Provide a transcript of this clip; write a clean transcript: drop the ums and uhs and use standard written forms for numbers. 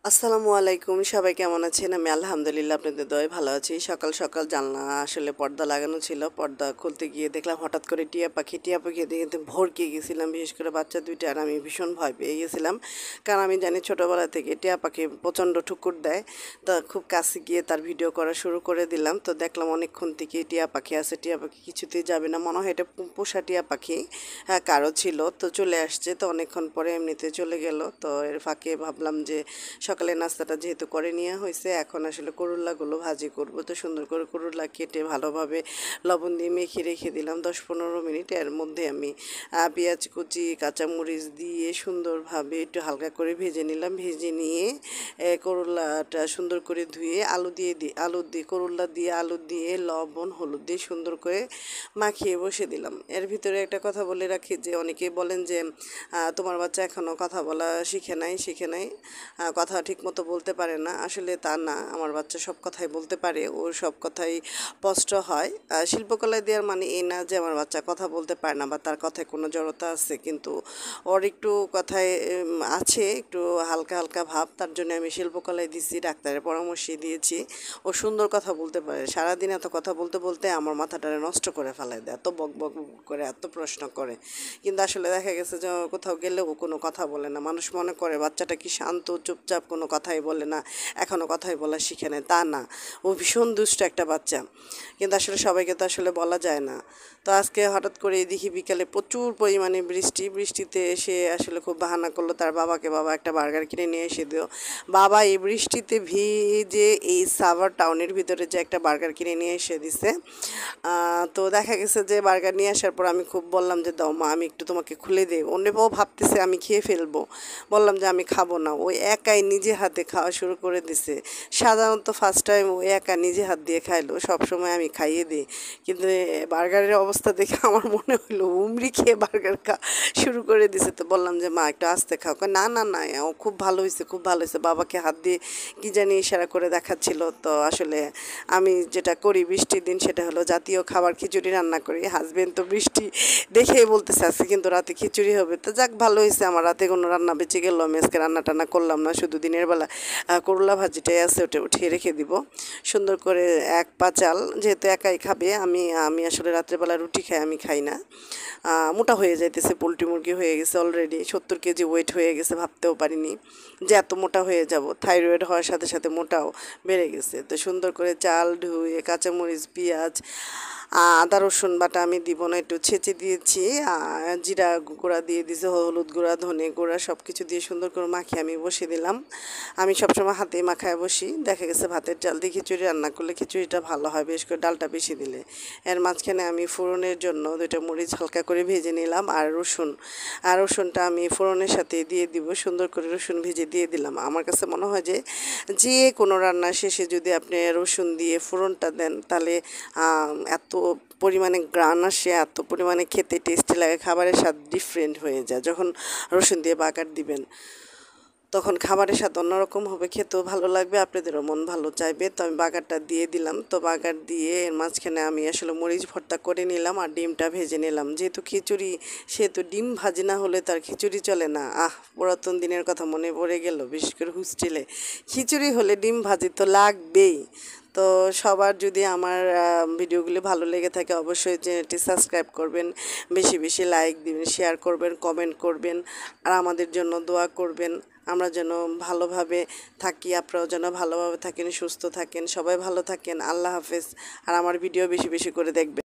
আসসালামু আলাইকুম, সবাই কেমন আছেন? আমি আলহামদুলিল্লাহ আপনাদের দয়ায় ভালো আছি। সকাল সকাল জানলা আসলে পর্দা লাগানো ছিল, পর্দা খুলতে গিয়ে দেখলাম হঠাৎ করে টিয়া পাখি দেখে কিন্তু ভড়কে গেছিলাম, বিশেষ করে বাচ্চা দুইটা। আর আমি ভীষণ ভয় পেয়ে গেছিলাম, কারণ আমি জানি ছোটোবেলা থেকে টিয়া পাখি প্রচণ্ড ঠুকুর দেয়। তা খুব কাছে গিয়ে তার ভিডিও করা শুরু করে দিলাম। তো দেখলাম অনেকক্ষণ থেকে টিয়া পাখি আছে, টিয়া পাখি কিছুতেই যাবে না, মনে হয় এটা পোষা টিয়া পাখি। হ্যাঁ, কারো ছিল, তো চলে আসছে। তো অনেকক্ষণ পরে এমনিতে চলে গেল। তো এর ফাঁকে ভাবলাম যে সকালের নাস্তাটা যেহেতু করে নেওয়া হয়েছে, এখন আসলে করল্লাগুলো ভাজি করব। তো সুন্দর করে করল্লা কেটে ভালোভাবে লবণ দিয়ে মেখে রেখে দিলাম 10-15 মিনিট। এর মধ্যে আমি পেঁয়াজ কুচি, কাঁচামরিচ দিয়ে সুন্দরভাবে একটু হালকা করে ভেজে নিলাম। ভেজে নিয়ে করল্লাটা সুন্দর করে ধুয়ে আলু দিয়ে করল্লা দিয়ে আলু দিয়ে লবণ হলুদ দিয়ে সুন্দর করে মাখিয়ে বসে দিলাম। এর ভিতরে একটা কথা বলে রাখি যে অনেকেই বলেন যে তোমার বাচ্চা এখনও কথা বলা শিখে নাই, কথা ঠিকমতো বলতে পারে না। আসলে তা না, আমার বাচ্চা সব কথাই বলতে পারে, ওর সব কথাই স্পষ্ট হয়। শিল্পকলা দেওয়ার মানে এই না যে আমার বাচ্চা কথা বলতে পারে না বা তার কথায় কোনো জড়তা আছে, কিন্তু ওর একটু কথায় আছে একটু হালকা হালকা ভাব। তার জন্য আমি শিল্পকলায় দিচ্ছি, ডাক্তারের পরামর্শে দিয়েছি। ও সুন্দর কথা বলতে পারে। সারাদিন এত কথা বলতে বলতে আমার মাথাটা নষ্ট করে ফেলায় দেয়, এত বক বক করে, এত প্রশ্ন করে। কিন্তু আসলে দেখা গেছে যে কোথাও গেলেও কোনো কথা বলে না। মানুষ মনে করে বাচ্চাটা কি শান্ত চুপচাপ, কোনো কথাই বলে না, এখনও কথাই বলা শিখে নেয়। তা না, ও ভীষণ দুষ্ট একটা বাচ্চা, কিন্তু আসলে সবাইকে তো আসলে বলা যায় না। তো আজকে হঠাৎ করে দেখি বিকালে প্রচুর পরিমাণে বৃষ্টিতে এসে আসলে খুব বাহানা করলো তার বাবাকে, বাবা একটা বার্গার কিনে নিয়ে এসে দিও। বাবা এই বৃষ্টিতে ভিজে এই সাভার টাউনের ভিতরে যে একটা বার্গার কিনে নিয়ে এসে দিছে। তো দেখা গেছে যে বার্গার নিয়ে আসার পর আমি খুব বললাম যে দাও মা, আমি একটু তোমাকে খুলে দিই। অন্যবাও ভাবতেছে আমি খেয়ে ফেলবো, বললাম যে আমি খাবো না। ওই একাই নিজে হাতে খাওয়া শুরু করে দিছে। সাধারণত ফার্স্ট টাইম ও একা নিজে হাত দিয়ে খাইলো, সবসময় আমি খাইয়ে দিই। কিন্তু বার্গারের অবস্থা দেখে আমার মনে হলো উমরি খেয়ে বার্গার শুরু করে দিছে। তো বললাম যে মা একটু আস্তে খাও। না না না, ও খুব ভালো হয়েছে, খুব ভালো হয়েছে। বাবাকে হাত দিয়ে কী জানি ইশারা করে দেখাচ্ছিল। তো আসলে আমি যেটা করি বৃষ্টির দিন সেটা হলো জাতীয় খাবার খিচুড়ি রান্না করি। হাজবেন্ড তো বৃষ্টি দেখেই বলতেছে আজকে কিন্তু রাতে খিচুড়ি হবে। তো যাক, ভালো হয়েছে, আমার রাতে কোনো রান্না বেঁচে গেল। আমি আজকে রান্না টান্না করলাম না, শুধু দিনের বেলা করলা ভাজিটাই আছে, ওটা উঠিয়ে রেখে দিব সুন্দর করে। এক পা চাল যেহেতু একাই খাবে, আমি আসলে রাত্রেবেলা রুটি খাই, আমি খাই না। মোটা হয়ে যাইতেছে, পোলট্রি মুরগি হয়ে গেছে অলরেডি 70 কেজি ওয়েট হয়ে গেছে, ভাবতেও পারিনি যে এত মোটা হয়ে যাব। থাইরয়েড হওয়ার সাথে সাথে মোটাও বেড়ে গেছে। তো সুন্দর করে চাল ধুয়ে কাঁচামরিচ, পেঁয়াজ, আদা রসুন বাটা আমি দিব না, একটু ছেঁচে দিয়েছি। জিরা গুঁড়া দিয়ে দিয়েছি, হলুদ গুঁড়া, ধনে গুঁড়া সব কিছু দিয়ে সুন্দর করে মাখিয়ে আমি বসিয়ে দিলাম। আমি সবসময় হাতেই মাখায় বসি। দেখা গেছে ভাতের চাল দিয়ে খিচুড়ি রান্না করলে খিচুড়িটা ভালো হয়, বেশ করে ডালটা বেশি দিলে। এর মাঝখানে আমি ফোড়নের জন্য 2টা মরিচ হালকা করে ভেজে নিলাম, আর রসুনটা আমি ফোড়নের সাথে দিয়ে দিব। সুন্দর করে রসুন ভেজে দিয়ে দিলাম। আমার কাছে মনে হয় যে যে কোনো রান্না শেষে যদি আপনি রসুন দিয়ে ফোড়নটা দেন, তাহলে এত পরিমাণে গ্রান আসে, এত পরিমাণে খেতে টেস্টি লাগে, খাবারের স্বাদ ডিফারেন্ট হয়ে যায়। যখন রসুন দিয়ে বাগার দিবেন তখন খাবারের স্বাদ অন্যরকম হবে, খেতেও ভালো লাগবে, আপনাদেরও মন ভালো চাইবে। তো আমি বাগারটা দিয়ে দিলাম। তো বাগার দিয়ে এর মাঝখানে আমি আসলে মরিচ ভর্তা করে নিলাম আর ডিমটা ভেজে নিলাম। যেহেতু খিচুড়ি, সেহেতু ডিম ভাজি না হলে তার খিচুড়ি চলে না। পুরাতন দিনের কথা মনে পড়ে গেল, বিশেষ করে হোস্টেলে খিচুড়ি হলে ডিম ভাজি তো লাগবেই। তো সবার যদি আমার ভিডিওগুলি ভালো লেগে থাকে অবশ্যই চ্যানেলটি সাবস্ক্রাইব করবেন, বেশি বেশি লাইক দিবেন, শেয়ার করবেন, কমেন্ট করবেন, আর আমাদের জন্য দোয়া করবেন। আমরা যেন ভালোভাবে থাকি, আপনারাও যেন ভালোভাবে থাকেন, সুস্থ থাকেন, সবাই ভালো থাকেন। আল্লাহ হাফেজ। আর আমার ভিডিও বেশি বেশি করে দেখবেন।